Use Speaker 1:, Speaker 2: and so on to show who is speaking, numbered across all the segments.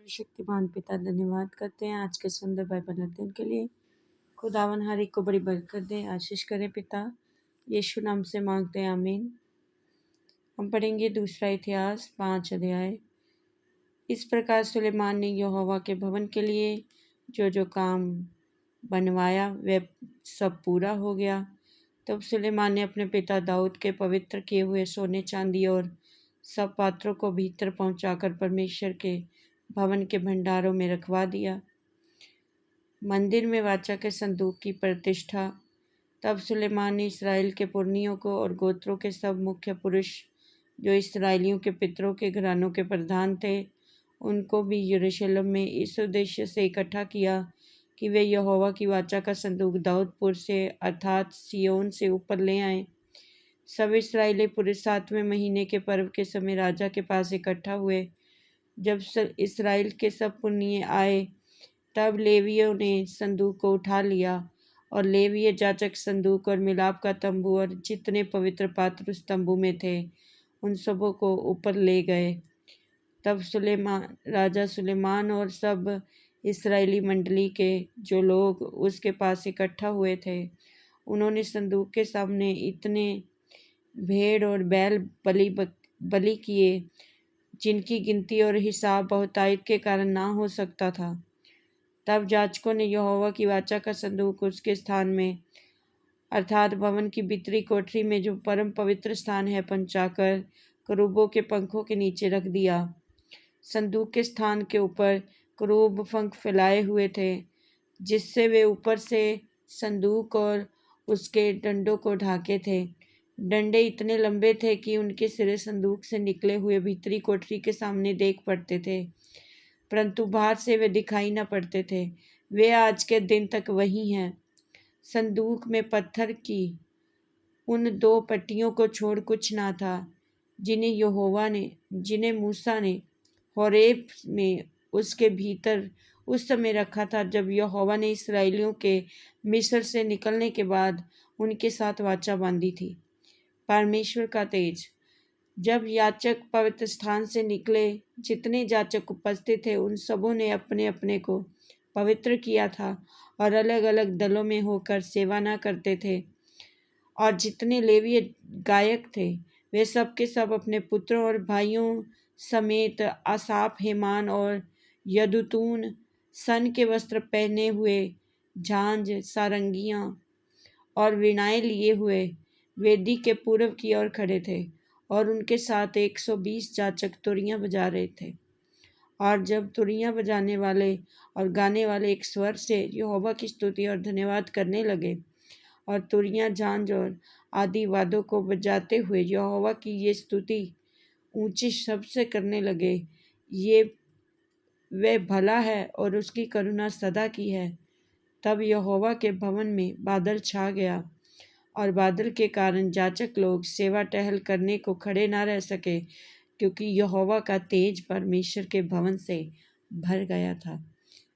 Speaker 1: शक्तिमान पिता धन्यवाद करते हैं आज के सुंदर बाइबल अध्ययन के लिए। खुदावन हर एक को बड़ी बरकत दे, आशीष करें पिता, यीशु नाम से मांगते हैं, आमीन। हम पढ़ेंगे दूसरा इतिहास 5 अध्याय। इस प्रकार सुलेमान ने यहोवा के भवन के लिए जो जो काम बनवाया वह सब पूरा हो गया। तब सुलेमान ने अपने पिता दाऊद के पवित्र किए हुए सोने चांदी और सब पात्रों को भीतर पहुंचाकर परमेश्वर के भवन के भंडारों में रखवा दिया। मंदिर में वाचा के संदूक की प्रतिष्ठा। तब सुलेमान ने इस्राएल के पुरनियों को और गोत्रों के सब मुख्य पुरुष जो इस्राएलियों के पितरों के घरानों के प्रधान थे, उनको भी यरूशलेम में इस उद्देश्य से इकट्ठा किया कि वे यहोवा की वाचा का संदूक दाऊदपुर से अर्थात सिय्योन से ऊपर ले आए। सब इस्राएली पुरुष 7वें महीने के पर्व के समय राजा के पास इकट्ठा हुए। जब इस्राएल के सब पुरनिये आए, तब लेवियों ने संदूक को उठा लिया और लेवीय जाचक संदूक और मिलाप का तंबू और जितने पवित्र पात्र उस तंबू में थे, उन सबों को ऊपर ले गए। तब राजा सुलेमान और सब इस्राएली मंडली के जो लोग उसके पास इकट्ठा हुए थे, उन्होंने संदूक के सामने इतने भेड़ और बैल बलि किए जिनकी गिनती और हिसाब बहुतायत के कारण ना हो सकता था। तब जाजकों ने यहोवा की वाचा का संदूक उसके स्थान में अर्थात भवन की भीतरी कोठरी में जो परम पवित्र स्थान है पहुंचाकर करूबों के पंखों के नीचे रख दिया। संदूक के स्थान के ऊपर करूब पंख फैलाए हुए थे, जिससे वे ऊपर से संदूक और उसके डंडों को ढाके थे। डंडे इतने लंबे थे कि उनके सिरे संदूक से निकले हुए भीतरी कोठरी के सामने देख पड़ते थे, परंतु बाहर से वे दिखाई न पड़ते थे। वे आज के दिन तक वही हैं। संदूक में पत्थर की उन 2 पट्टियों को छोड़ कुछ ना था जिन्हें मूसा ने होरेब में उसके भीतर उस समय रखा था, जब यहोवा ने इस्राएलियों के मिस्र से निकलने के बाद उनके साथ वाचा बांधी थी। परमेश्वर का तेज। जब याचक पवित्र स्थान से निकले, जितने जाचक उपस्थित थे उन सबों ने अपने अपने को पवित्र किया था और अलग अलग दलों में होकर सेवा न करते थे। और जितने लेवीय गायक थे, वे सब के सब अपने पुत्रों और भाइयों समेत आसाफ, हेमान और यदुतून सन के वस्त्र पहने हुए, झांझ, सारंगियां और वीणाएं लिए हुए वेदी के पूर्व की ओर खड़े थे, और उनके साथ 120 जाचक तुरियां बजा रहे थे। और जब तुरियां बजाने वाले और गाने वाले एक स्वर से यहोवा की स्तुति और धन्यवाद करने लगे, और तुरियां, झांझ और आदि वाद्यों को बजाते हुए यहोवा की ये स्तुति ऊंचे शब्द से करने लगे, ये वह भला है और उसकी करुणा सदा की है। तब यहोवा के भवन में बादल छा गया, और बादल के कारण जाचक लोग सेवा टहल करने को खड़े ना रह सके, क्योंकि यहोवा का तेज परमेश्वर के भवन से भर गया था।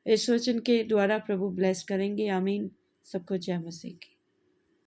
Speaker 1: इस वचन के द्वारा प्रभु ब्लेस करेंगे, आमीन। सबको जय मसीह की।